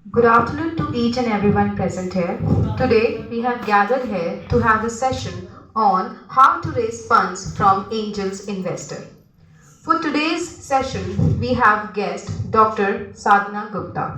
Good afternoon to each and everyone present here. Today we have gathered here to have a session on how to raise funds from angels investor. For today's session we have guest Dr. Sadhana Gupta.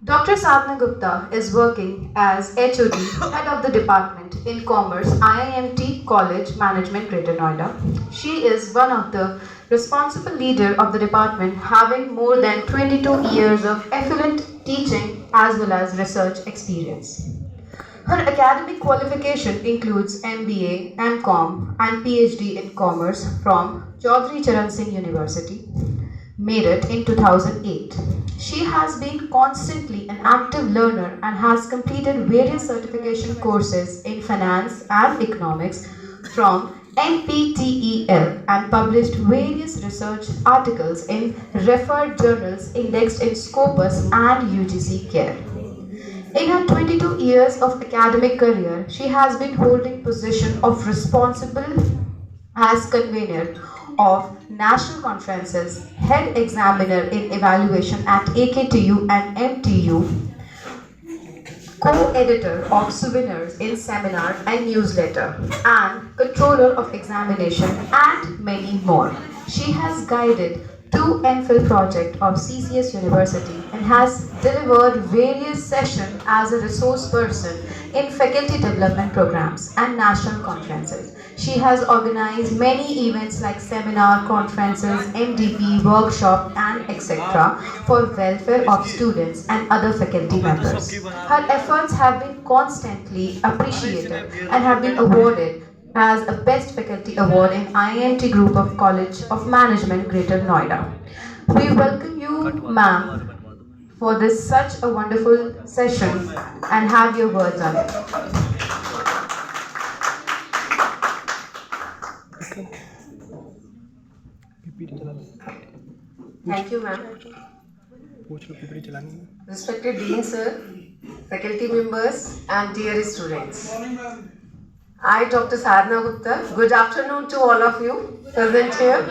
Dr. Sadhana Gupta is working as HOD, Head of the Department in Commerce, IIMT College Management, Greater Noida. She is one of the responsible leader of the department, having more than 22 years of effluent teaching as well as research experience. Her academic qualification includes MBA, MCom, and PhD in Commerce from Chaudhry Charan Singh University, Meerut in 2008. She has been constantly an active learner and has completed various certification courses in finance and economics from NPTEL and published various research articles in referred journals indexed in Scopus and UGC Care. In her 22 years of academic career, she has been holding position of responsible as convener of national conferences, head examiner in evaluation at AKTU and MTU, co-editor of souvenirs in seminar and newsletter, and controller of examination, and many more. She has guided two MPhil projects of CCS University and has delivered various sessions as a resource person in faculty development programs and national conferences. She has organized many events like seminar, conferences, MDP, workshop, and etc. for welfare of students and other faculty members. Her efforts have been constantly appreciated and have been awarded as a Best Faculty Award in IIMT Group of College of Management, Greater Noida. We welcome you, ma'am, for this such a wonderful session and have your words on it. Thank you, ma'am. Respected Dean, sir, faculty members, and dear students. I, Dr. Sadhana Gupta, good afternoon to all of you present here.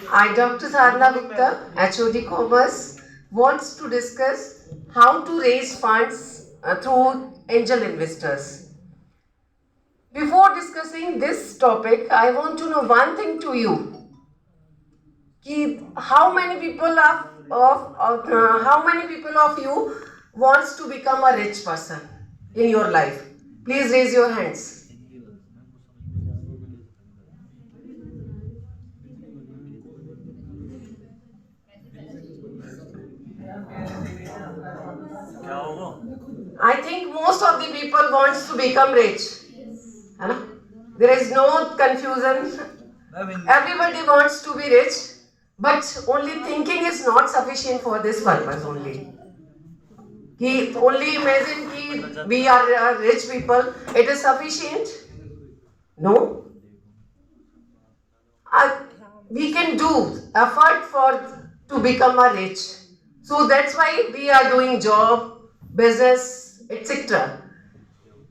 I, Dr. Sadhana Gupta, HOD Commerce, wants to discuss how to raise funds through angel investors. Before discussing this topic, I want to know one thing to you. How many people of you wants to become a rich person in your life? Please raise your hands. I think most of the people wants to become rich. There is no confusion. Everybody wants to be rich, but only thinking is not sufficient for this purpose only. Only imagine we are rich people, it is sufficient? No. We can do effort to become a rich. So that's why we are doing job, business, etc.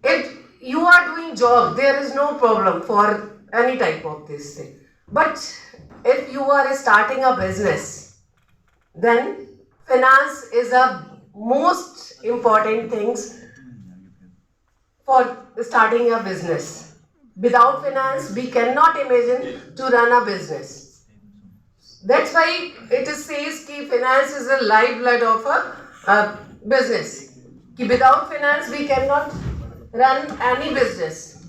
If you are doing job, there is no problem for any type of this thing. But if you are starting a business, then finance is a most important things for starting a business. Without finance, we cannot imagine to run a business. That's why it says that finance is the lifeblood of a business. Without finance, we cannot run any business.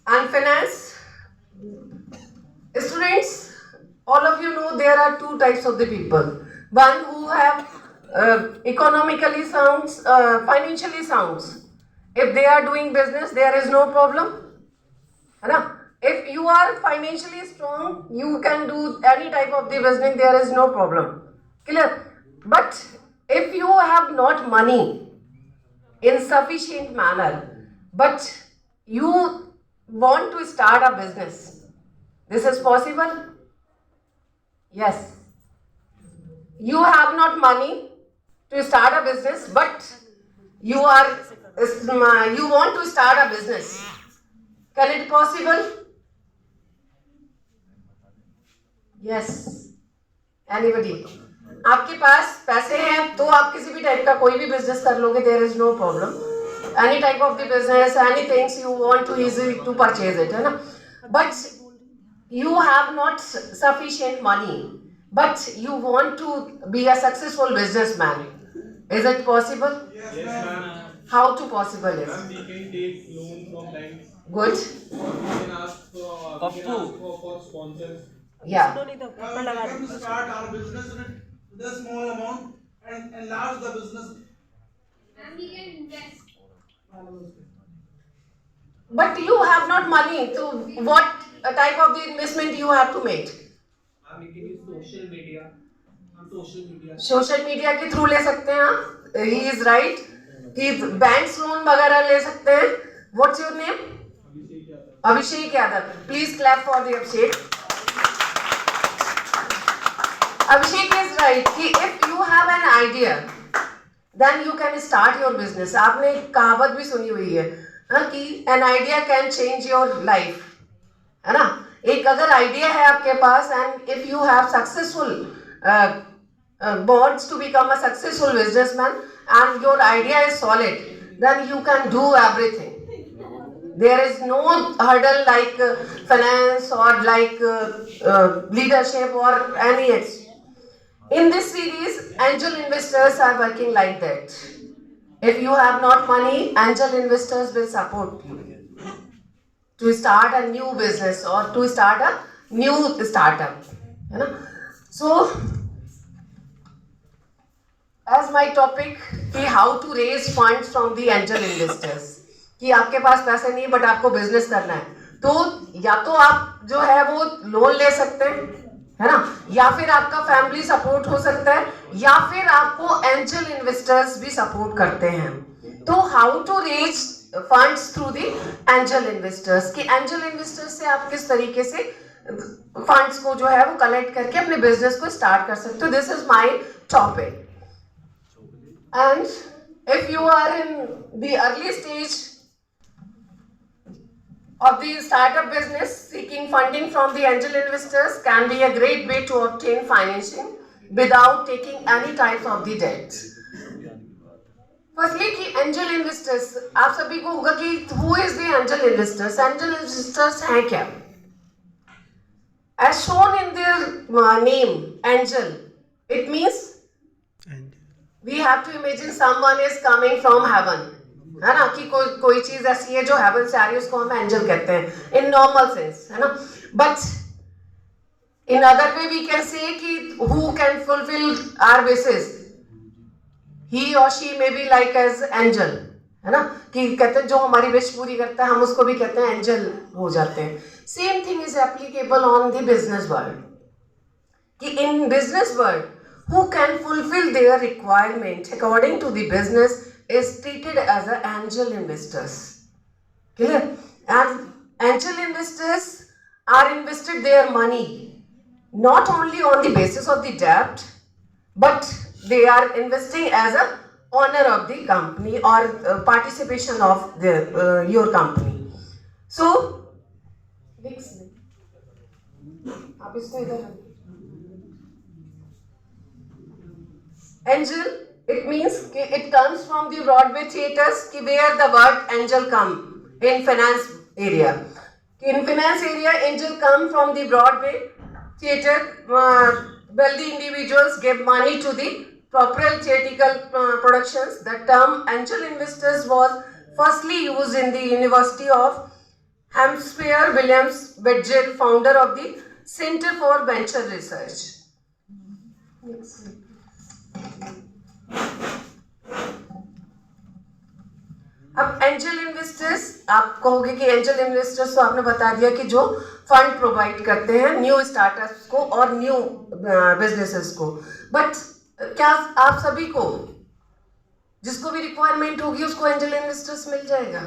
And finance, students, all of you know there are two types of the people. One who have economically sounds, financially sounds. If they are doing business, there is no problem. If you are financially strong, you can do any type of the business, there is no problem. Clear? But if you have not money in sufficient manner, but you want to start a business, this is possible? Yes. You have not money to start a business, but you want to start a business. Can it possible? Yes. Anybody? आपके पास पैसे हैं तो आप किसी भी type का कोई भी बिजनेस कर लोगे, there is no problem. Any type of the business, any things you want to easily to purchase it, है ना. But you have not sufficient money, but you want to be a successful businessman. Is it possible? Yes, ma'am. How to possible is? Ma'am, we can take loan from banks. Good. Or we can ask for sponsors. Yeah. We can start our business with a small amount and enlarge the business. And we can invest. But you have not money, so what type of the investment you have to make? We can use social media. Social media के through ले सकते हैं आप. He is right कि banks loan वगैरह ले सकते हैं. What's your name? Abhishek Yadav. Please clap for the Abhishek. Abhishek is right कि if you have an idea then you can start your business. आपने एक कहावत भी सुनी हुई है कि an idea can change your life, है ना. एक अगर आइडिया है आपके पास and if you have successful wants to become a successful businessman and your idea is solid, then you can do everything. There is no hurdle like finance or like leadership or any. In this series, angel investors are working like that. If you have not money, angel investors will support you to start a new business or to start a new startup, है ना. So as my topic कि how to raise funds from the angel investors, कि आपके पास पैसे नहीं but आपको business करना है, तो या तो आप जो है वो लोन ले सकते हैं, है ना, या फिर आपका फैमिली सपोर्ट हो सकता है, या फिर आपको एंजल इन्वेस्टर्स भी सपोर्ट करते हैं. तो how to raise funds through the angel investors, कि एंजल इन्वेस्टर्स से आप किस तरीके से फंड्स को जो है वो कलेक्ट करके अपने बिजनेस को स्टार्ट कर सकते हो. This is my topic. And if you are in the early stage of the startup business, seeking funding from the angel investors can be a great way to obtain financing without taking any types of the debt. Firstly, कि angel investors, आप सभी को होगा कि who is the angel investors? Angel investors हैं क्या? As shown in their name, angel, it means we have to imagine someone is coming from heaven, है ना, कि कोई चीज ऐसी है जो हेवन से आ रही है, उसको हम एंजल कहते हैं इन नॉर्मल सेंस, है ना. But in other way we can say कि who can fulfill our wishes, he और she may be like as angel, है ना, कि कहते हैं जो हमारी विश पूरी करता है हम उसको भी कहते हैं एंजल हो जाते हैं. Same thing is applicable on the business world, कि in business world who can fulfill their requirement according to the business is treated as a angel investors. Clear? And angel investors are invested their money not only on the basis of the debt, but they are investing as a owner of the company or participation of the your company. So, आप इसको इधर angel, it means it comes from the Broadway theaters where the word angel come in finance area. In finance area, angel come from the Broadway theater. Wealthy individuals give money to the proper theatrical productions. The term angel investors was firstly used in the University of Hampshire. Williams Wedgell, founder of the Center for Venture Research. अब angel investors, आप कहोगे कि angel investors तो आपने बता दिया कि जो फंड प्रोवाइड करते हैं न्यू स्टार्टअप्स को और न्यू बिजनेसेस को. बट क्या आप सभी को जिसको भी रिक्वायरमेंट होगी उसको एंजल इन्वेस्टर्स मिल जाएगा?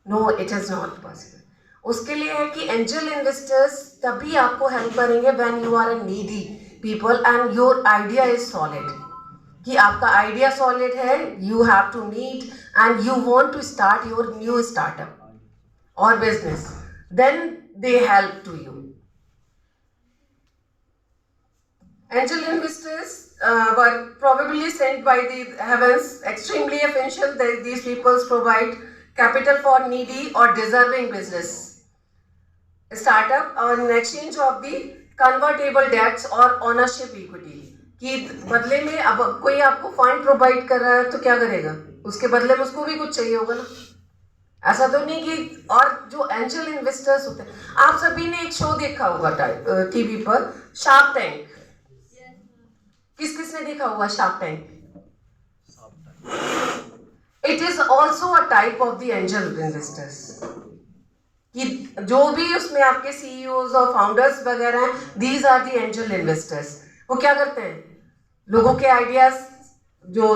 No, it is not possible. उसके लिए है कि एंजल इन्वेस्टर्स तभी आपको हेल्प करेंगे when you are a needy people and your idea is solid, कि आपका आइडिया सॉलिड है, you have to need and you want to start your new startup और business, then they help to you. Angel investors were probably sent by the heavens, extremely essential that these people provide capital for needy or deserving business startup on exchange of the convertible debts or ownership equity. कि बदले में अब कोई आपको fund provide कर रहा है तो क्या करेगा, उसके बदले में उसको भी कुछ चाहिए होगा ना. ऐसा तो नहीं कि. और जो एंजल इन्वेस्टर्स होते हैं, आप सभी ने एक शो देखा होगा टीवी पर, शार्क टैंक. किस किसने देखा होगा shark tank? It is also a type of the angel investors. कि जो भी उसमें आपके सीईओज और फाउंडर्स वगैरह हैं, these are the angel investors. वो क्या करते हैं, लोगों के आइडियाज, जो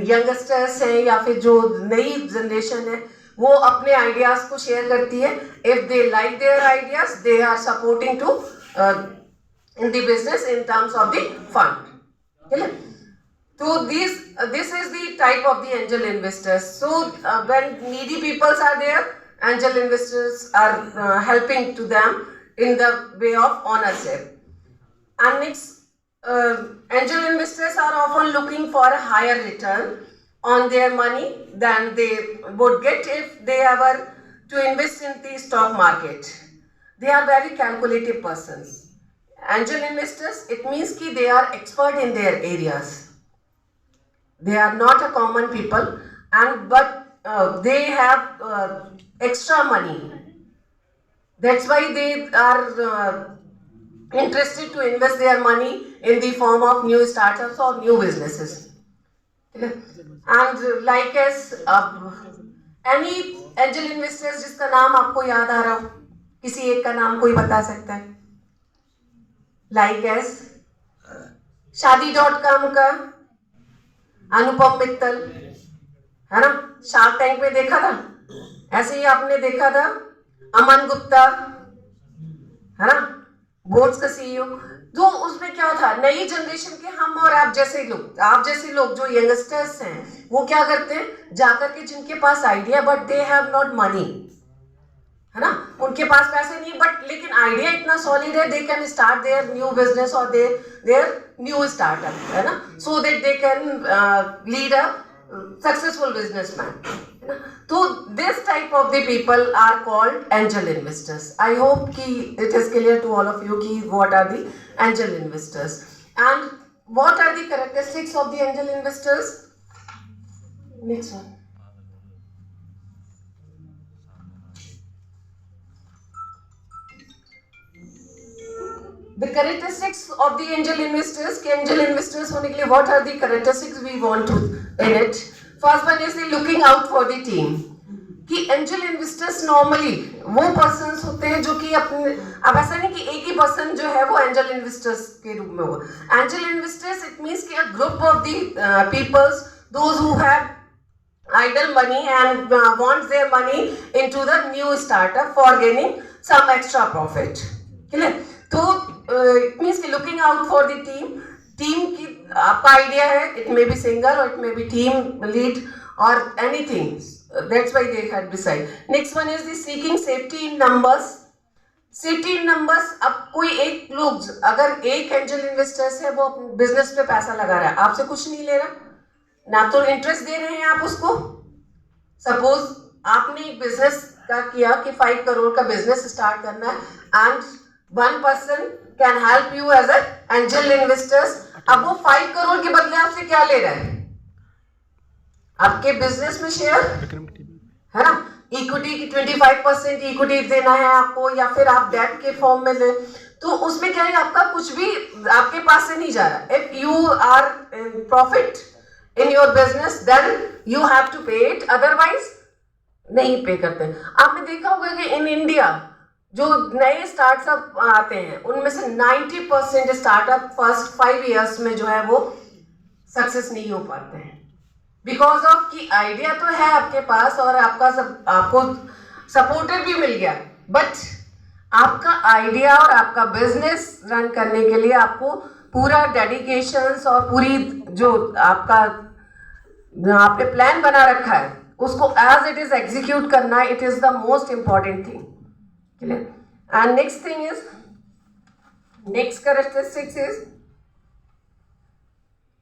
यंगस्टर्स हैं या फिर जो नई जनरेशन है, वो अपने आइडियाज को शेयर करती है. If they like their ideas, they are supporting to in the business in terms of the fund. So this is the type of the angel investors. So when needy peoples are there, angel investors are helping to them in the way of ownership. And next, angel investors are often looking for a higher return on their money than they would get if they were to invest in the stock market. They are very calculative persons. Angel investors, it means कि they are expert in their areas. They are not a common people, but they have extra money. That's why they are interested to invest their money in the form of new startups or new businesses. And like as any angel investors जिसका नाम आपको याद आ रहा हो, किसी एक का नाम कोई बता सकता है? Like as Shaadi.com का अनुपम मित्तल, है ना, शार्क टैंक में देखा था. ऐसे ही आपने देखा था अमन गुप्ता, है ना, बोट्स का सीईओ. तो उसमें क्या था, नई जनरेशन के हम और आप जैसे लोग जो यंगस्टर्स हैं, वो क्या करते हैं, जाकर के जिनके पास idea but they have not money, है ना, उनके पास पैसे नहीं बट लेकिन आइडिया इतना सॉलिड है, they can start their new business और देयर न्यू स्टार्टअप, है ना, so that they can lead a successful businessman. तो this type of the people are called angel investors. I hope कि it is clear to all of you कि what are the angel investors and what are the characteristics of the angel investors. Next one. The characteristics of the angel investors. कि angel investors होने के लिए what are the characteristics we want to in it? First one is the looking out for the team. कि angel investors normally वो persons होते हैं जो कि अपने, अब ऐसा नहीं कि एक ही person जो है वो angel investors के रूप में होगा. Angel investors it means कि a group of the peoples, those who have idle money and want their money into the new startup for gaining some extra profit. Clear? तो it means कि looking out for the team की आपका idea है, it may be single और it may be team lead और anything, that's why they had decide. Next one is the seeking safety in numbers. Safety in numbers. अब कोई एक लोग, अगर एक एंजल इन्वेस्टर्स है, वो बिजनेस पे पैसा लगा रहा है, आपसे कुछ नहीं ले रहा ना, तो इंटरेस्ट दे रहे हैं आप उसको. सपोज आपने एक बिजनेस का किया कि 5 करोड़ का बिजनेस स्टार्ट करना है and one person can help you as an angel investors. अब वो 5 करोड़ के बदले आपसे क्या ले रहा है, आपके बिजनेस में शेयर, है ना, इक्विटी की 25% इक्विटी देना है आपको, या फिर आप डेट के फॉर्म में ले, तो उसमें क्या है, आपका कुछ भी आपके पास से नहीं जा रहा. If you are profit in your business then you have to pay it, otherwise नहीं पे करते. आपने देखा होगा कि इन इंडिया जो नए स्टार्टअप आते हैं उनमें से 90% स्टार्टअप फर्स्ट 5 इयर्स में जो है वो सक्सेस नहीं हो पाते हैं, बिकॉज ऑफ कि आइडिया तो है आपके पास और आपको सपोर्टर भी मिल गया, बट आपका आइडिया और आपका बिजनेस रन करने के लिए आपको पूरा डेडिकेशंस और पूरी जो आपने प्लान बना रखा है उसको एज इट इज एग्जीक्यूट करना, it is the most important thing. And next thing is, next characteristics is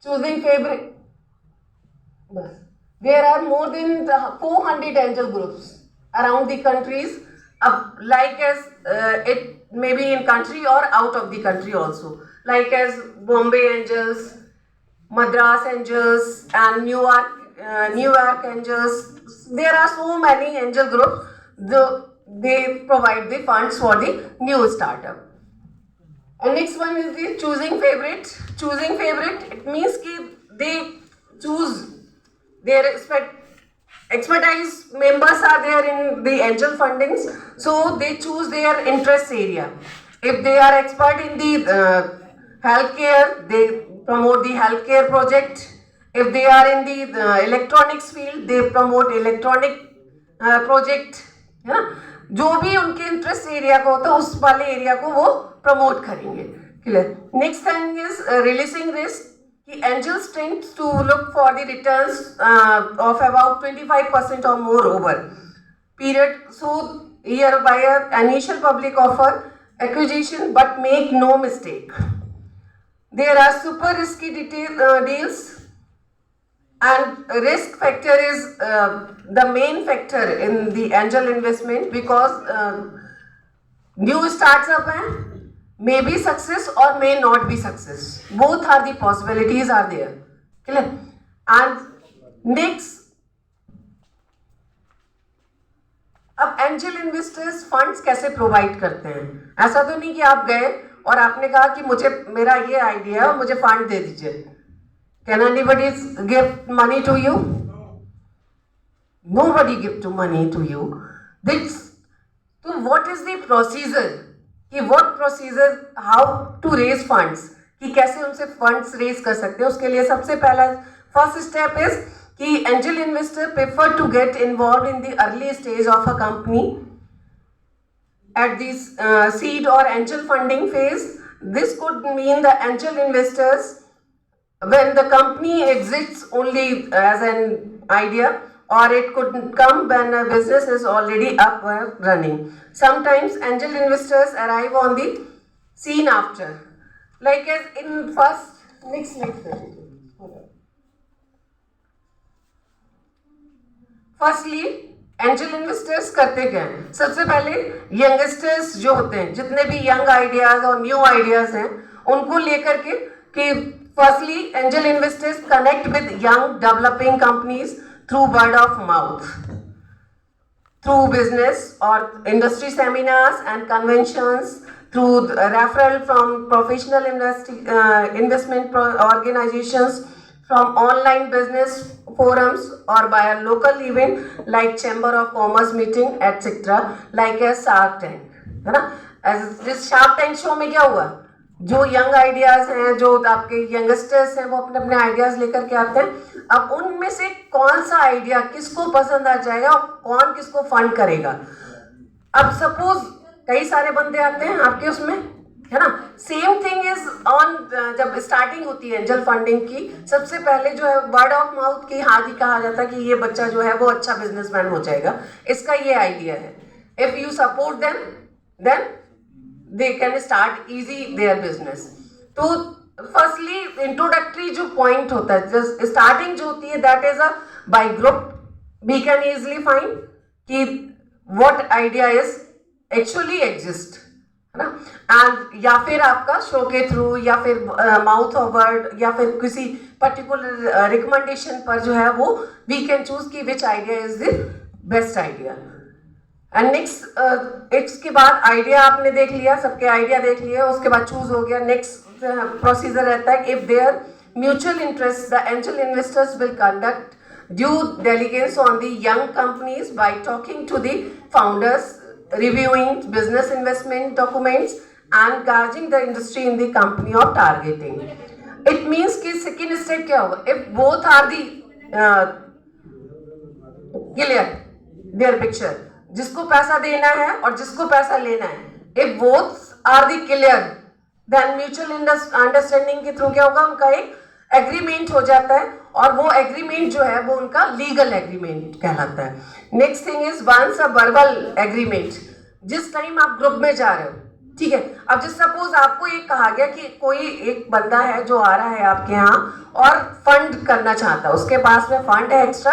choosing favorite. There are more than 400 angel groups around the countries, like as it may be in country or out of the country also, like as Bombay Angels, Madras Angels, and New York Angels. There are so many angel groups. They provide the funds for the new startup. And next one is the choosing favorite. Choosing favorite, it means that they choose their expertise. Members are there in the angel fundings, so they choose their interest area. If they are expert in the healthcare, they promote the healthcare project. If they are in the electronics field, they promote electronic project, है ना. जो भी उनके interest area को होता है उस वाले एरिया को वो प्रमोट करेंगे. Clear. Next thing is releasing risk. कि angels tend to look for the returns of about 25% or more over period. So here by an initial public offer acquisition, but make no mistake, there are super risky deals, and risk factor is the main factor in the angel investment, because new startup hai, may be success or may not be success. Both are the possibilities are there. Clear? And next, अब angel investors funds कैसे provide करते हैं. ऐसा तो नहीं कि आप गए और आपने कहा कि मुझे मेरा ये आइडिया है, मुझे फंड दे दीजिए. Can anybody give money to you? Nobody give to money to you. This, तो व्हाट इज द प्रोसीजर, कि what procedure, how to raise funds, कि कैसे उनसे फंड्स रेज कर सकते हैं. उसके लिए सबसे पहला फर्स्ट स्टेप इज कि angel investor prefer to get involve in the early stage of a company at this seed or angel funding phase. This could mean the angel investors when the company exists only as an idea, or it could come when a business is already up and running. Sometimes angel investors arrive on the scene after, like as in firstly angel investors करते क्या हैं. सबसे पहले youngsters जो होते हैं, जितने भी यंग आइडियाज और न्यू आइडियाज हैं, उनको लेकर के कि firstly angel investors connect with young developing companies through word of mouth, through business और industry seminars and conventions, through referral from professional investment organizations, from online business forums, or by a local event like Chamber of Commerce meeting, etc. like a Shark Tank, है ना. जिस Shark Tank show में क्या हुआ, जो young ideas हैं, जो आपके यंगस्टर्स हैं, वो अपने अपने आइडियाज लेकर के आते हैं. अब उनमें से कौन सा आइडिया किसको पसंद आ जाएगा और कौन किसको फंड करेगा. अब सपोज कई सारे बंदे आते हैं आपके उसमें, है ना. सेम थिंग इज ऑन, जब स्टार्टिंग होती है एंजल फंडिंग की, सबसे पहले जो है वर्ड ऑफ माउथ की हाथ ही कहा जाता है कि ये बच्चा जो है वो अच्छा बिजनेसमैन हो जाएगा, इसका ये आइडिया है. If you support them then they can start easy their business. तो फर्स्टली इंट्रोडक्टरी जो पॉइंट होता है, स्टार्टिंग जो होती है, that is a buy group. We can easily find कि what idea is actually exist, है ना. एंड या फिर आपका शो के थ्रू, या फिर माउथ ऑफ वर्ड, या फिर किसी पर्टिकुलर रिकमेंडेशन पर जो है वो वी कैन चूज कि विच idea is the best idea. And next, इसके बाद आइडिया आपने देख लिया, सबके आइडिया देख लिया, उसके बाद चूज हो गया. नेक्स्ट प्रोसीजर रहता है, if there mutual interest, the angel investors will conduct due diligence on the young companies by talking to the founders, reviewing business investment documents, and gauging the industry in the company of targeting. It means कि second step क्या होगा, if both are the clear their picture, जिसको पैसा देना है और जिसको पैसा लेना है, if both are the clear, then mutual understanding के थ्रू क्या होगा, उनका एक एग्रीमेंट हो जाता है, और वो एग्रीमेंट जो है वो उनका लीगल एग्रीमेंट कहलाता है. Next thing is once a verbal agreement. जिस टाइम आप ग्रुप में जा रहे हो, ठीक है। अब जैसे सपोज आपको ये कहा गया कि कोई एक बंदा है जो आ रहा है आपके यहाँ और फंड करना चाहता है, उसके पास में फंड है एक्स्ट्रा,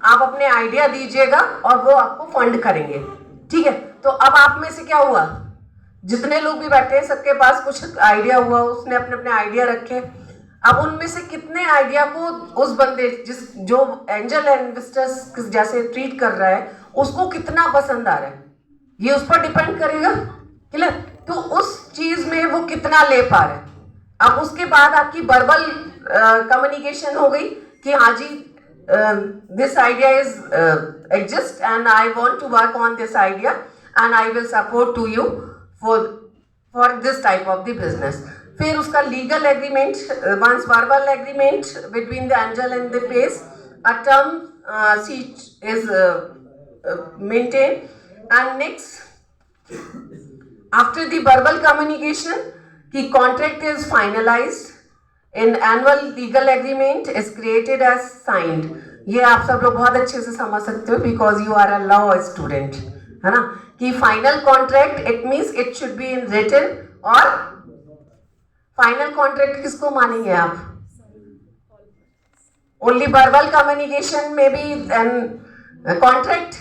आप अपने आइडिया दीजिएगा और वो आपको फंड करेंगे। ठीक है, तो अब आप में से क्या हुआ, जितने लोग भी बैठे हैं सबके पास कुछ आइडिया हुआ, उसने अपने अपने आइडिया रखे। अब उनमें से कितने आइडिया को उस बंदे जो एंजल इन्वेस्टर्स जैसे ट्रीट कर रहा है उसको कितना पसंद आ रहा है, ये उस पर डिपेंड करेगा। क्लियर? तो उस चीज में वो कितना ले पा रहे हैं। अब उसके बाद आपकी वर्बल कम्युनिकेशन हो गई कि हाँ जी, this idea is exist and I want to work on this idea and I will support to you for this type of the business. फिर उसका legal agreement, once verbal agreement between the angel and the face, a term sheet is maintain and next after the verbal communication the contract is finalized, an annual legal agreement is created as signed। ये आप सब लोग बहुत अच्छे से समझ सकते हो because you are a law student, है ना, कि final contract it means it should be in written, और final contract किसको मानेंगे आप? only verbal communication may be an contract।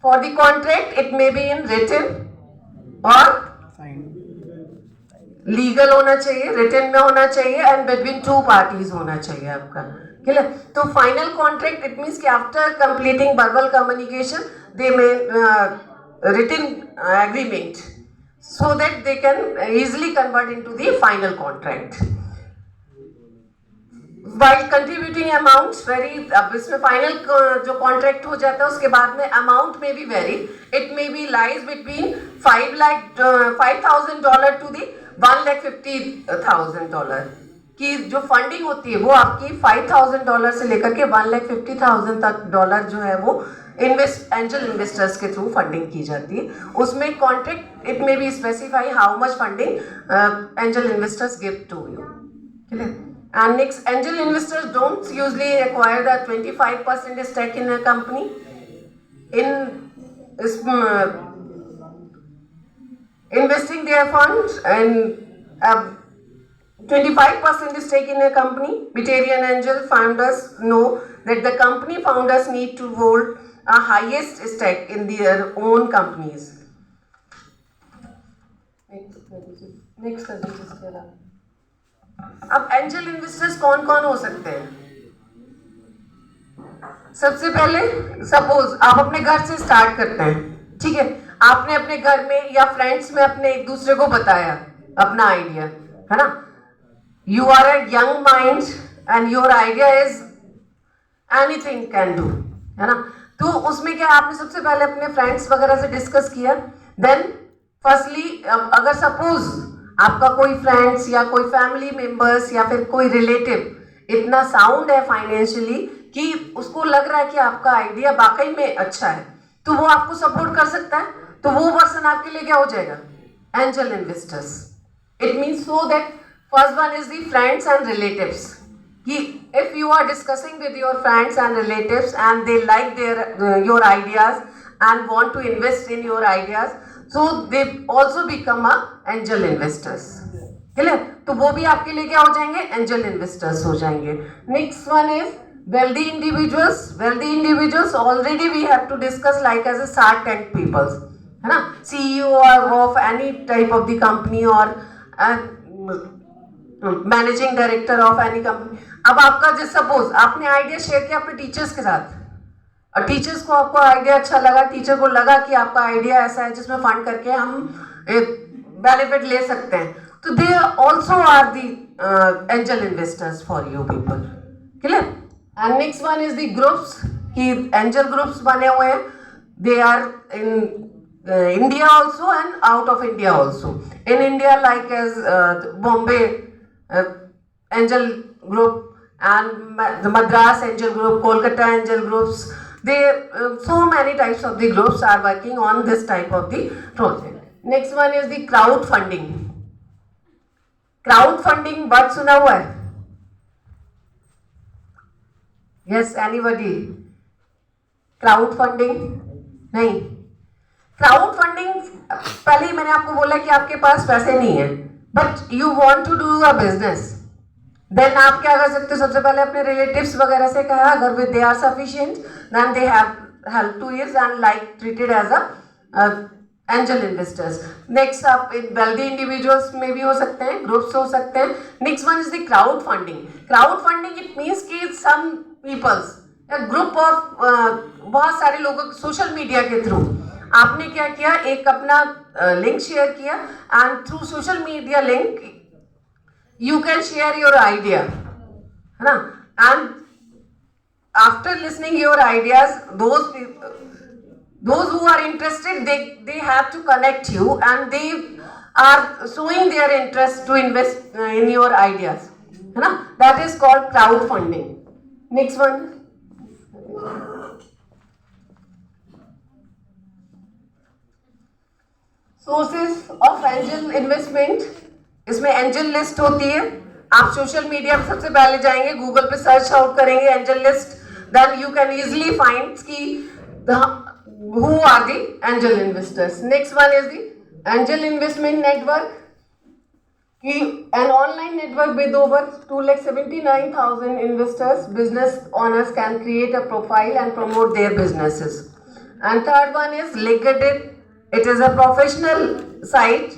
For the contract, it may be in written और legal होना चाहिए, रिटन में होना चाहिए एंड बिटवीन टू पार्टीज होना चाहिए आपका। क्लियर? तो फाइनल कॉन्ट्रैक्ट इट मीन्स कि after completing verbal communication they may written agreement so that they can easily convert into the final contract. While contributing amounts vary, अब इसमें final जो contract हो जाता है उसके बाद में अमाउंट में भी very, it may be lies between $5,000 to the $1,50,000 की जो फंडिंग होती है वो आपकी $5,000 से लेकर के $1,50,000 तक डॉलर जो है वो एंजल इन्वेस्टर्स के थ्रू फंडिंग की जाती है। उसमें contract it may be specify how much funding angel investors give to you. Clear? And next, angel investors don't usually acquire the 25% stake in a company. Investing their funds and 25% stake in a company, Beterian angel founders know that the company founders need to hold a highest stake in their own companies. Next, अब angel investors कौन कौन हो सकते हैं? सबसे पहले suppose आप अपने घर से स्टार्ट करते हैं, ठीक है, आपने अपने घर में या फ्रेंड्स में अपने एक दूसरे को बताया अपना आइडिया, है ना, you are a young mind and your idea is anything can do, है ना, तो उसमें क्या आपने सबसे पहले अपने फ्रेंड्स वगैरह से डिस्कस किया। देन फर्स्टली अगर सपोज आपका कोई फ्रेंड्स या कोई फैमिली मेंबर्स या फिर कोई रिलेटिव इतना साउंड है फाइनेंशियली कि उसको लग रहा है कि आपका आइडिया वाकई में अच्छा है, तो वो आपको सपोर्ट कर सकता है, तो वो पर्सन आपके लिए क्या हो जाएगा? Angel investors. It means so that first one is the friends and relatives, कि if you are discussing with your friends and relatives and they like their your ideas and want to invest in your ideas, so they also become a angel investors। Clear? तो वो भी आपके लिए क्या हो जाएंगे? Angel investors हो जाएंगे। Next one is wealthy individuals। wealthy individuals already we have to discuss like as a Shark Tank peoples, है ना, CEO of any type of the company or managing director of any company। अब आपका जैसे suppose आपने idea share किया अपने teachers के साथ और टीचर्स को आपका आइडिया अच्छा लगा, टीचर को लगा कि आपका आइडिया ऐसा है जिसमें फंड करके हम बेनिफिट ले सकते हैं, तो they also are the angel investors for you people. Clear? And next one is the groups, कि एंजल ग्रुप्स बने हुए हैं, they are in India also and out of India also. In India like as Bombay angel group and the Madras Angel Group, Kolkata Angel Groups, they so many types of the groups are working on this type of the project. Next one is the crowdfunding। crowdfunding word सुना हुआ है? Yes, anybody? crowdfunding? नहीं। Crowd funding, पहले ही मैंने आपको बोला कि आपके पास पैसे नहीं है but you want to do a business, then आप क्या कर सकते हो, सबसे पहले अपने रिलेटिव्स वगैरह से कहा, अगर with they are sufficient then they have help to is and like treated as a angel investors. Next आप वेल्दी इंडिविजुअल्स में भी हो सकते हैं, ग्रुप्स हो सकते हैं। Next one is the crowd funding. Crowd funding it means कि सम पीपल्स, ग्रुप ऑफ बहुत सारे लोगों सोशल मीडिया के थ्रू आपने क्या किया, एक अपना लिंक शेयर किया and through social media link you can share your idea, है ना, and after listening your ideas those who are interested they have to connect you and they are showing their interest to invest in your ideas, है ना, that is called crowd funding. Next one, sources of angel investment. इसमें angel list होती है, आप social media पर सबसे पहले जाएंगे, गूगल पे सर्च आउट करेंगे angel list, then you can easily find कि who are the angel investors. Next one is the angel investment network, an online network with over 279,000 investors, business owners can create a profile and promote their businesses. And third one is LinkedIn. It is a professional site.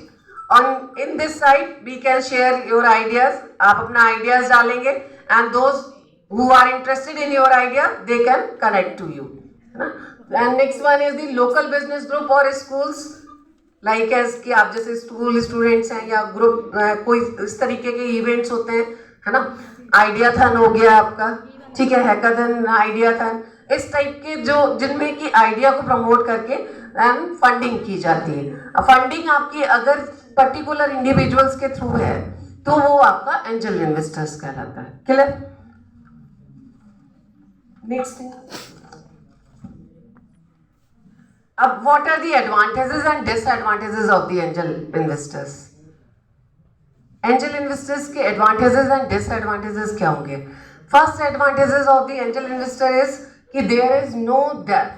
In this site we can share your ideas. आप अपना ideas डालेंगे and those who are interested in your idea they can connect to you, है ना. And next one is the local business group or schools, like as कि आप जैसे school students हैं या ग्रुप कोई इस तरीके के इवेंट्स होते हैं, है ना, आइडियाथन हो गया आपका, ठीक है, हैकाथन, आइडियाथन, इस टाइप के जो जिनमें कि आइडिया को प्रमोट करके एंड फंडिंग की जाती है। फंडिंग आपकी अगर पर्टिकुलर इंडिविजुअल्स के थ्रू है तो वो आपका एंजल इन्वेस्टर्स कहलाता है। क्लियर? नेक्स्ट, अब what are the advantages and disadvantages of the angel investors? Angel investors के एडवांटेजेस एंड डिसएडवांटेजेस क्या होंगे? First advantages of the angel investor is कि देयर इज नो डेट,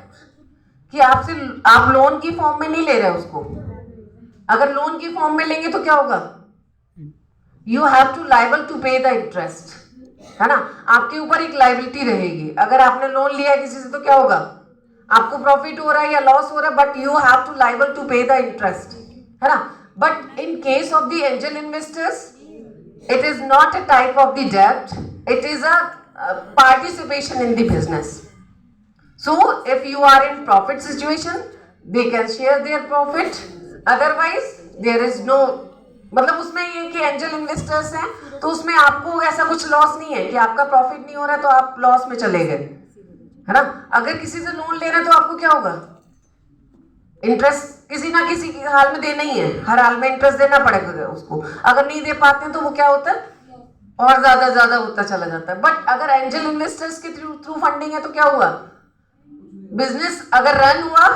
कि आपसे आप लोन की फॉर्म में नहीं ले रहे उसको। अगर लोन की फॉर्म में लेंगे तो क्या होगा, you have to liable to pay the interest, है ना, आपके ऊपर एक लाइबिलिटी रहेगी। अगर आपने लोन लिया किसी से तो क्या होगा, आपको प्रॉफिट हो रहा है या लॉस हो रहा है, but you have to liable to pay the interest, है ना। But in case of the angel investors it is not a type of the डेब्ट, it is a participation in the business. So if you are in profit situation they can share their profit, otherwise there is no, मतलब उसमें ये कि angel investors हैं तो उसमें आपको ऐसा कुछ लॉस नहीं है कि आपका प्रॉफिट नहीं हो रहा तो आप लॉस में चले गए, है ना। अगर किसी से लोन ले रहे हैं तो आपको क्या होगा, इंटरेस्ट किसी ना किसी हाल में देना ही है, हर हाल में इंटरेस्ट देना पड़ेगा उसको। अगर नहीं दे पाते हैं तो वो क्या होता है, और ज्यादा होता चला जाता है। बट अगर एंजल इन्वेस्टर्स के थ्रू फंडिंग है तो क्या हुआ, बिजनेस अगर रन हुआ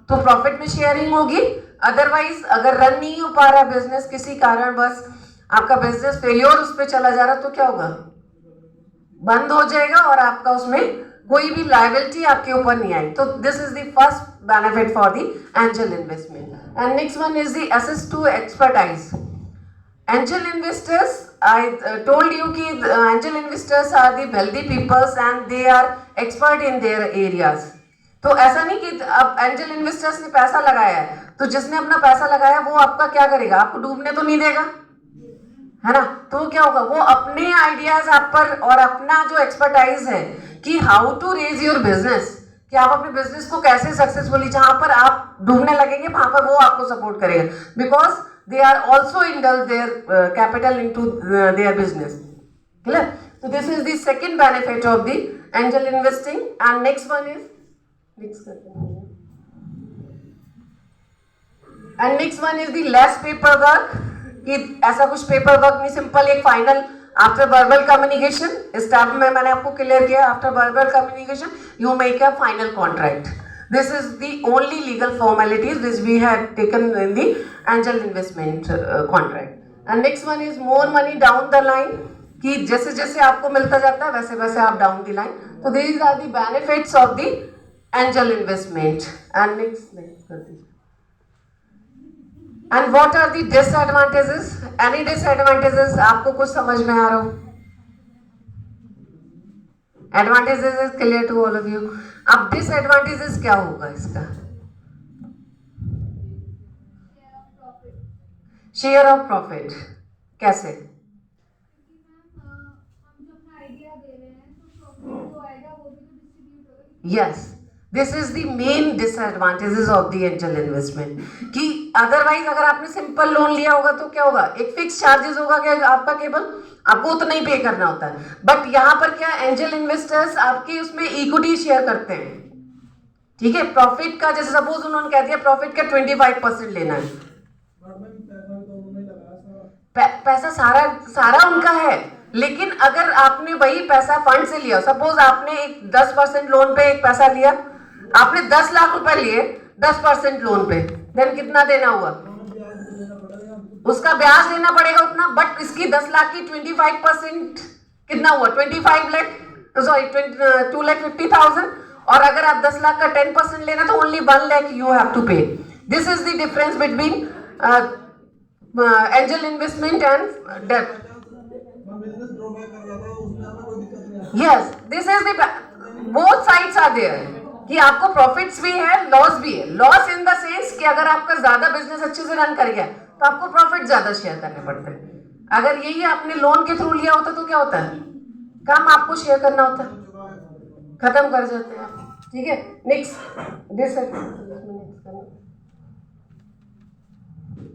तो प्रॉफिट में शेयरिंग होगी, अदरवाइज अगर रन नहीं हो पा रहा बिजनेस किसी कारण, बस आपका बिजनेस फेलियर उस पर चला जा रहा तो क्या होगा, बंद हो जाएगा और आपका उसमें कोई भी लायबिलिटी आपके ऊपर नहीं आई। तो this is the first benefit for the angel investment. And next one is the access to expertise. Angel investors, I told you कि angel investors are the wealthy peoples and they are expert in their areas. तो ऐसा नहीं कि अब angel investors ने पैसा लगाया है तो जिसने अपना पैसा लगाया वो आपका क्या करेगा, आपको डूबने तो नहीं देगा, है ना। तो क्या होगा, वो अपने आइडियाज आप पर और अपना जो एक्सपर्टाइज है कि how to raise your business, कि आप अपने बिजनेस को कैसे सक्सेसफुली, जहां पर आप डूबने लगेंगे वहां पर वो आपको सपोर्ट करेगा, because they are also indulge their capital into their business. Clear? So this is the second benefit of the angel investing. And next one is the less paperwork. कि ऐसा कुछ पेपर वर्क नहीं, simple एक final after verbal communication, step में मैंने आपको clear किया, after verbal communication you make a final contract. This is the only legal formalities which we had taken in the angel investment contract. And next one is more money down the line, कि जैसे जैसे आपको मिलता जाता है वैसे वैसे आप डाउन द लाइन. तो these are the benefits of the angel investment. And next कर दीजिए. And what are the disadvantages? Any disadvantages आपको कुछ समझ में आ रहा हो? Advantages is clear to all of you. अब डिसएडवांटेजेस क्या होगा इसका? Share of profit. कैसे? Yes, this is the main disadvantages of the angel investment. कि अदरवाइज अगर आपने सिंपल लोन लिया होगा तो क्या होगा? एक फिक्स चार्जेस होगा क्या आपका, केवल आपको उतना ही पे करना होता है. बट यहाँ पर क्या, एंजल इन्वेस्टर्स आपके उसमें इक्विटी शेयर करते हैं. ठीक है, प्रॉफिट का जैसे सपोज उन्होंने कह दिया प्रॉफिट का 25% लेना है. पैसा सारा उनका है, लेकिन अगर आपने वही पैसा फंड से लिया, सपोज आपने एक 10% लोन पे एक पैसा लिया, आपने 10 लाख रुपए लिए 10% लोन पे, देन कितना देना हुआ? उसका ब्याज लेना पड़ेगा उतना. बट इसकी 10 लाख की 25% कितना हुआ? 25 लाख, सॉरी 2,50,000. और अगर आप 10 लाख का 10% लेना तो only 1 lakh you have to pay. This is the difference between angel investment and debt. Yes, this is the both sides are there. कि आपको प्रॉफिट्स भी है, लॉस भी है. लॉस इन द सेंस कि अगर आपका ज्यादा बिजनेस अच्छे से रन कर गया तो आपको प्रॉफिट ज्यादा शेयर करने पड़ते हैं. अगर यही आपने लोन के थ्रू लिया होता तो क्या होता है? कम आपको शेयर करना होता है, खत्म कर जाते हैं. ठीक है, next this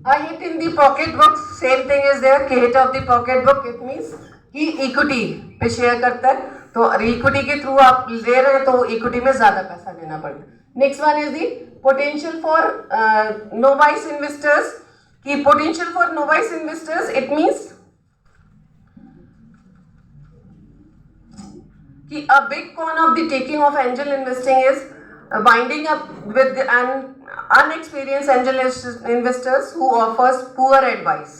a hit in the pocket book, same thing is there. Hit of the pocket book, it means कि इक्विटी पे शेयर करता है. तो इक्विटी के थ्रू आप ले रहे हैं तो इक्विटी में ज्यादा पैसा लेना पड़ता है. Next one is the potential for novice investors. कि potential for novice investors it means कि a big con of the taking of angel investing is winding up with an unexperienced angel investors who offers poor advice.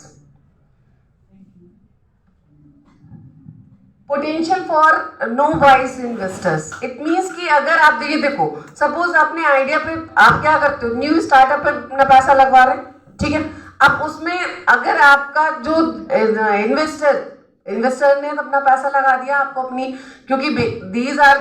Potential for novice investors, it means कि अगर आप देखो, suppose आपने idea पे आप क्या करते हो, न्यू स्टार्टअप पे अपना पैसा लगवा रहे हैं. ठीक है, अब उसमें अगर आपका जो इन्वेस्टर ने अपना पैसा लगा दिया आपको अपनी, क्योंकि these are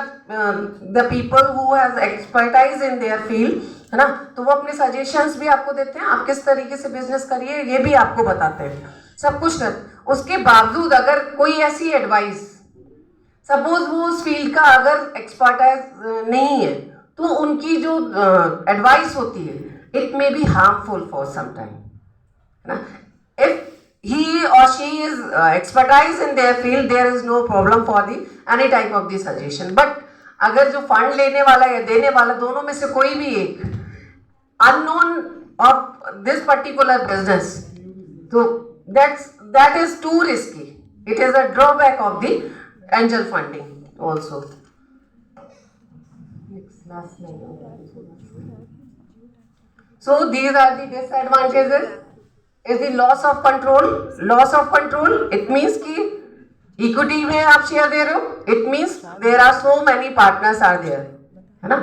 the people who has expertise in their field, है ना, तो वो अपने सजेशंस भी आपको देते हैं, आप किस तरीके से बिजनेस करिए ये भी आपको बताते हैं, सब कुछ कर. उसके बावजूद अगर कोई ऐसी एडवाइस, सपोज वो उस फील्ड का अगर एक्सपर्टाइज नहीं है, तो उनकी जो एडवाइस होती है it may be harmful for some time, है ना. If he or she is expertise in their field, there is no problem for the any type of the suggestion. But अगर जो फंड लेने वाला या देने वाला दोनों में से कोई भी एक unknown of this particular business, तो that is too risky. It is a drawback of the angel funding also. Next, so these are the disadvantages. Is the loss of control. Loss of control, it means कि equity में आप share दे रहे हो, it means there are so many partners are there, है ना,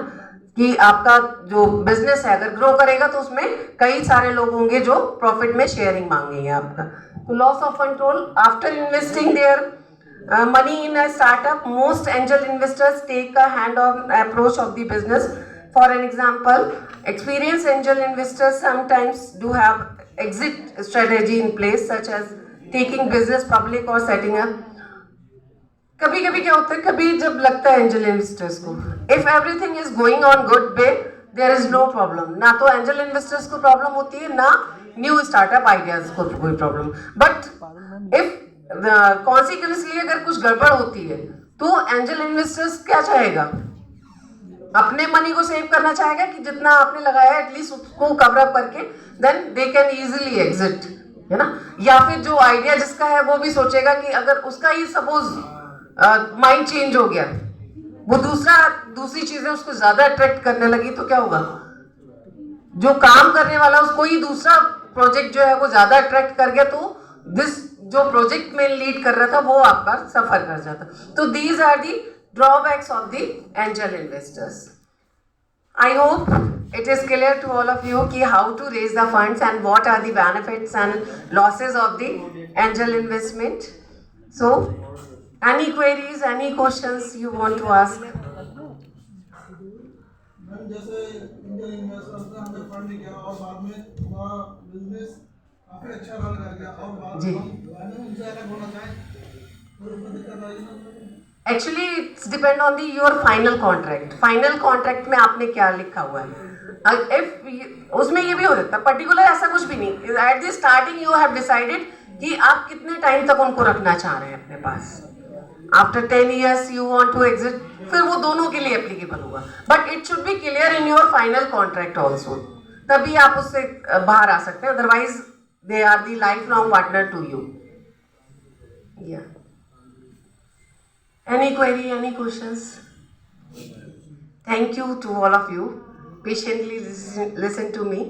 कि आपका जो बिजनेस है अगर ग्रो करेगा तो उसमें कई सारे लोग होंगे जो प्रॉफिट में शेयरिंग मांगेंगे आपका. तो loss of control. After investing their money in a startup, most angel investors take a hand on approach of the business. For an example, experienced angel investors sometimes do have exit strategy in place, such as taking business public or setting up. कभी कभी क्या होता है, कभी जब लगता है angel investors को, if everything is going on good way, there is no problem. ना तो एंजल इन्वेस्टर्स को प्रॉब्लम होती है, ना न्यू स्टार्टअप आइडियाज को कोई प्रॉब्लम. बट इफ कॉन्सिक्वेंसली अगर कुछ गड़बड़ होती है तो एंजल इन्वेस्टर्स क्या चाहेगा, अपने मनी को सेव करना चाहेगा कि जितना आपने लगाया एटलीस्ट उसको कवर अप करके then they can easily exit, है ना. या फिर जो आइडिया जिसका है वो भी सोचेगा कि अगर उसका ही सपोज माइंड चेंज हो गया, वो दूसरी चीजें उसको ज्यादा अट्रैक्ट करने लगी, तो क्या होगा, जो काम करने वाला उसको ही दूसरा प्रोजेक्ट जो है वो ज्यादा अट्रैक्ट कर गया, तो दिस जो प्रोजेक्ट में लीड कर रहा था वो आपका सफर कर जाता. तो these are the drawbacks of the angel investors. I hope it is clear to all of you ki how to raise the funds and what are the benefits and losses of the angel investment. So, any queries, any questions you want to ask? Ma'am जैसे Indian investors ने हमें fund किया और बाद में हमारा business काफी अच्छा रन कर गया और बाद जी। में हम उनसे अलग होना चाहें तो उसमें दिक्कत आएगी ना? Actually, it's depend on the your final contract. Final contract में आपने क्या लिखा हुआ है? उसमें ये भी हो सकता है, पर्टिकुलर ऐसा कुछ भी नहीं. At the starting you have decided कि आप कितने टाइम तक उनको रखना चाह रहे हैं अपने पास. After 10 years you want to exit, फिर वो दोनों के लिए एप्लीकेबल होगा. But it should be clear in your final contract also. तभी आप उससे बाहर आ सकते हैं. Otherwise, they are the lifelong partner to you. Yeah. Any query, any questions? Thank you to all of you. Patiently listen to me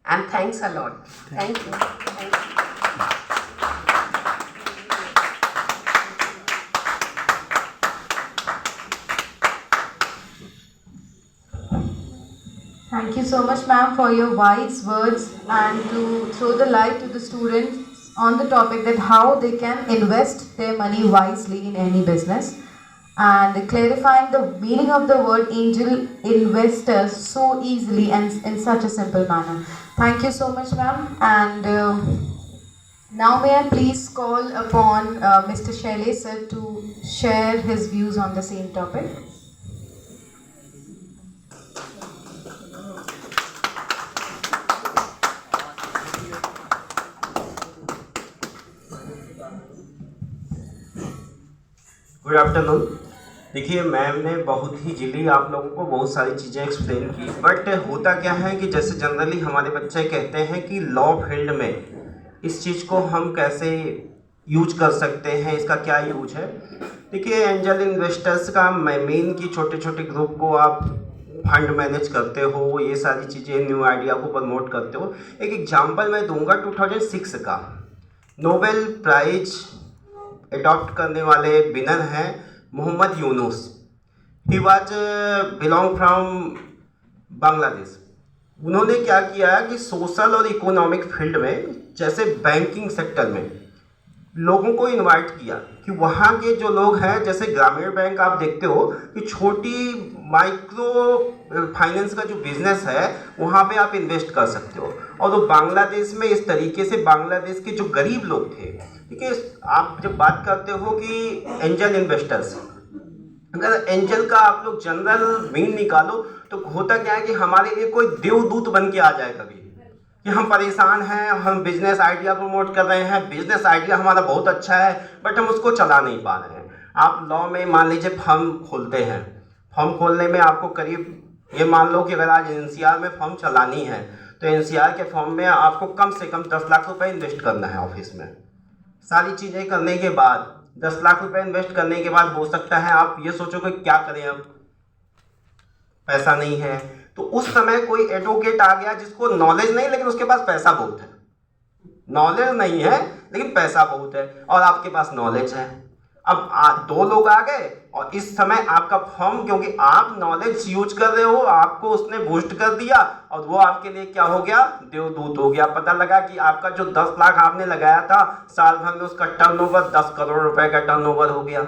and thanks a lot. Thank you. Thank you. Thank you so much, ma'am, for your wise words and to throw the light to the students on the topic that how they can invest their money wisely in any business and clarifying the meaning of the word angel investors so easily and in such a simple manner. Thank you so much, ma'am. And now may I please call upon Mr. Shailesh sir to share his views on the same topic. Good afternoon. देखिए ma'am ने बहुत ही जल्दी आप लोगों को बहुत सारी चीज़ें एक्सप्लेन की, बट होता क्या है कि जैसे जनरली हमारे बच्चे कहते हैं कि लॉ फील्ड में इस चीज़ को हम कैसे यूज कर सकते हैं, इसका क्या यूज है. देखिए एंजल इन्वेस्टर्स का मेन की छोटे छोटे ग्रुप को आप फंड मैनेज करते हो, ये सारी चीज़ें न्यू आइडिया को प्रमोट करते हो. एक एग्जांपल मैं दूंगा 2006 का. नोबेल प्राइज अडॉप्ट करने वाले विनर हैं Mohammad Yunus. He was belong from Bangladesh. उन्होंने क्या किया कि सोशल और इकोनॉमिक फील्ड में जैसे बैंकिंग सेक्टर में लोगों को इनवाइट किया कि वहाँ के जो लोग हैं, जैसे ग्रामीण बैंक आप देखते हो कि छोटी माइक्रो फाइनेंस का जो बिजनेस है वहाँ पे आप इन्वेस्ट कर सकते हो. और वो बांग्लादेश में इस तरीके से बांग्लादेश के जो गरीब लोग थे, ठीक है. आप जब बात करते हो कि एंजल इन्वेस्टर्स, अगर एंजल का आप लोग जनरल मीन निकालो तो होता क्या है कि हमारे लिए कोई देवदूत बन के आ जाए कभी कि हम परेशान हैं, हम बिजनेस आइडिया प्रमोट कर रहे हैं, बिजनेस आइडिया हमारा बहुत अच्छा है बट हम उसको चला नहीं पा रहे हैं. आप लॉ में मान लीजिए फर्म खोलते हैं, फर्म खोलने में आपको करीब ये मान लो कि अगर आज एनसीआर में फर्म चलानी है तो एनसीआर के फर्म में आपको कम से कम 10 लाख रुपए इन्वेस्ट करना है. ऑफिस में सारी चीज़ें करने के बाद 10 लाख रुपए इन्वेस्ट करने के बाद हो सकता है आप ये सोचो कि क्या करें, अब पैसा नहीं है. तो उस समय कोई एडवोकेट आ गया जिसको नॉलेज नहीं लेकिन उसके पास पैसा बहुत है. नॉलेज नहीं है लेकिन पैसा बहुत है और आपके पास नॉलेज है. अब दो लोग आ गए और इस समय आपका फर्म, क्योंकि आप नॉलेज यूज कर रहे हो, आपको उसने बूस्ट कर दिया और वो आपके लिए क्या हो गया, देवदूत हो गया. पता लगा कि आपका जो 10 लाख आपने लगाया था साल भर में उसका टर्नओवर 10 करोड़ रुपए का टर्नओवर हो गया.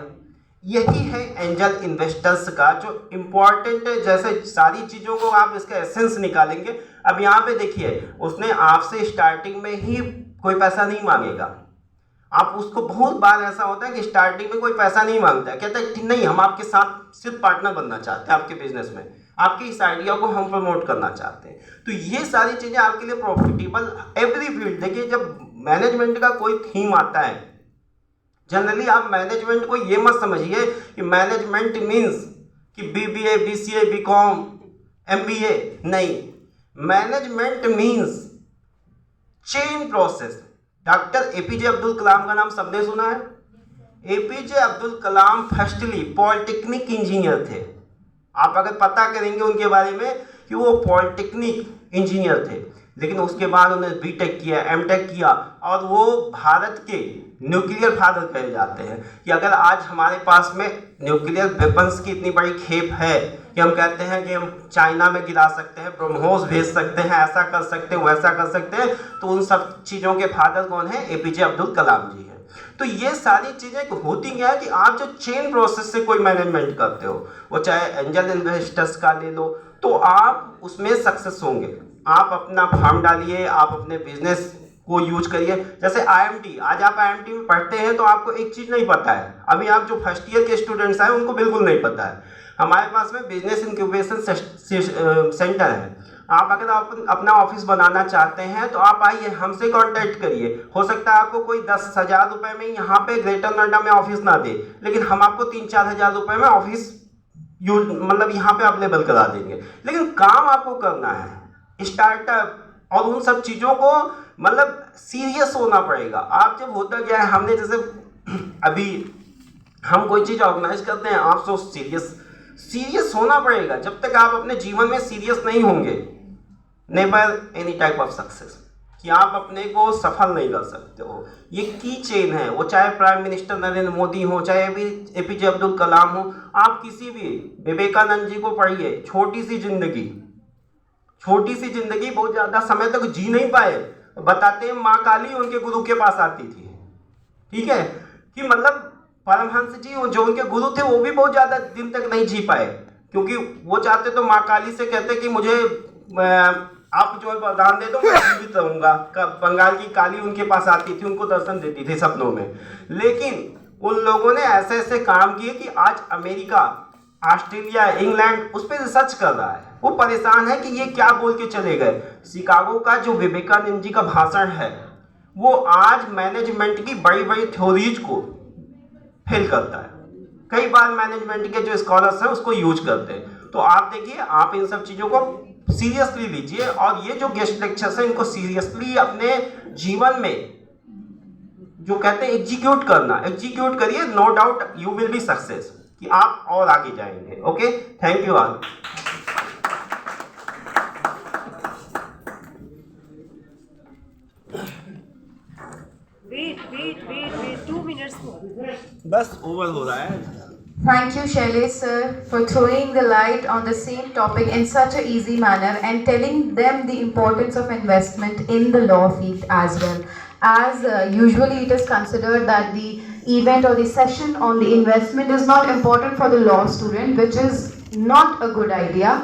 यही है एंजल इन्वेस्टर्स का जो इम्पोर्टेंट, जैसे सारी चीज़ों को आप इसका एसेंस निकालेंगे. अब यहाँ पे देखिए उसने आपसे स्टार्टिंग में ही कोई पैसा नहीं मांगेगा. आप उसको बहुत बार ऐसा होता है कि स्टार्टिंग में कोई पैसा नहीं मांगता है, कहता है नहीं हम आपके साथ सिर्फ पार्टनर बनना चाहते हैं, आपके बिजनेस में आपकी इस आइडिया को हम प्रमोट करना चाहते हैं. तो ये सारी चीज़ें आपके लिए प्रॉफिटेबल एवरी फील्ड. देखिए जब मैनेजमेंट का कोई थीम आता है, जनरली आप मैनेजमेंट को ये मत समझिए कि मैनेजमेंट मीन्स कि BBA BCA BCom MBA. नहीं, management means chain process. Doctor APJ Abdul Kalam का नाम सबने सुना है. APJ Abdul Kalam firstly polytechnic engineer थे. आप अगर पता करेंगे उनके बारे में कि वो पॉलिटेक्निक इंजीनियर थे, लेकिन उसके बाद उन्होंने बीटेक किया, एमटेक किया, और वो भारत के न्यूक्लियर फादर कहे जाते हैं। कि अगर आज हमारे पास में न्यूक्लियर वेपन्स की इतनी बड़ी खेप है कि हम कहते हैं कि हम चाइना में गिरा सकते हैं, ब्रह्मोस भेज सकते हैं, ऐसा कर सकते हैं, वैसा कर सकते हैं, तो उन सब चीज़ों के फादर कौन है? एपीजे अब्दुल कलाम जी हैं। तो ये सारी चीज़ें होती क्या है कि आप जो चेन प्रोसेस से कोई मैनेजमेंट करते हो, वो चाहे एंजल इन्वेस्टर्स का ले लो, तो आप उसमें सक्सेस होंगे। आप अपना फर्म डालिए, आप अपने बिजनेस को यूज करिए। जैसे IMT, आज आप IMT में पढ़ते हैं तो आपको एक चीज़ नहीं पता है, अभी आप जो फर्स्ट ईयर के स्टूडेंट्स हैं उनको बिल्कुल नहीं पता है। हमारे पास में बिजनेस इंक्यूबेशन सेंटर है। आप अगर अपना ऑफिस बनाना चाहते हैं तो आप आइए, हमसे कांटेक्ट करिए। हो सकता है आपको कोई 10,000 रुपये में यहाँ पे ग्रेटर नोएडा में ऑफिस ना दे, लेकिन हम आपको 3-4 हज़ार रुपये में ऑफिस मतलब यहाँ पे अवेलेबल करा देंगे। लेकिन काम आपको करना है, स्टार्टअप और उन सब चीज़ों को मतलब सीरियस होना पड़ेगा। आप जब होता क्या है, हमने जैसे अभी हम कोई चीज़ ऑर्गेनाइज करते हैं, आप तो सीरियस होना पड़ेगा। जब तक आप अपने जीवन में सीरियस नहीं होंगे, never any type of success, कि आप अपने को सफल नहीं कर सकते हो। ये की चेन है, वो चाहे प्राइम मिनिस्टर नरेंद्र मोदी हो, चाहे एपीजे अब्दुल कलाम हो, आप किसी भी विवेकानंद जी को पढ़िए। छोटी सी जिंदगी बहुत ज़्यादा समय तक जी नहीं पाए। बताते हैं माँ काली उनके गुरु के पास आती थी, ठीक है, कि मतलब परमहंस जी जो उनके गुरु थे वो भी बहुत ज़्यादा दिन तक नहीं जी पाए, क्योंकि वो चाहते तो माँ काली से कहते कि मुझे आप जो है वरदान दे दो, मैं जीवित रहूँगा। बंगाल की काली उनके पास आती थी, उनको दर्शन देती थी सपनों में। लेकिन उन लोगों ने ऐसे ऐसे काम किए कि आज अमेरिका, ऑस्ट्रेलिया, इंग्लैंड उस पर रिसर्च कर रहा है। वो परेशान है कि ये क्या बोल के चले गए। शिकागो का जो विवेकानंद जी का भाषण है, वो आज मैनेजमेंट की बड़ी बड़ी थ्योरीज को फेल करता है। कई बार मैनेजमेंट के जो स्कॉलर्स हैं उसको यूज करते हैं। तो आप देखिए, आप इन सब चीज़ों को सीरियसली लीजिए, और ये जो गेस्ट लेक्चर्स हैं इनको सीरियसली अपने जीवन में जो कहते हैं एग्जीक्यूट करिए। No doubt you will be success, कि आप और आगे जाएंगे। Okay, thank you all. Wait, 2 minutes more. बस ओवर हो रहा है। Thank you, Shailesh sir, for throwing the light on the same topic in such a easy manner and telling them the importance of investment in the law field as well. As usually it is considered that the event or the session on the investment is not important for the law student, which is not a good idea.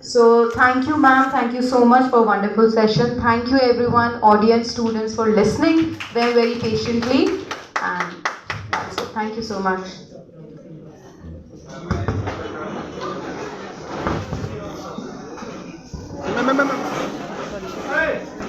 So thank you ma'am, thank you so much for wonderful session. Thank you everyone, audience, students, for listening very very patiently, and that's it. Thank you so much. मैं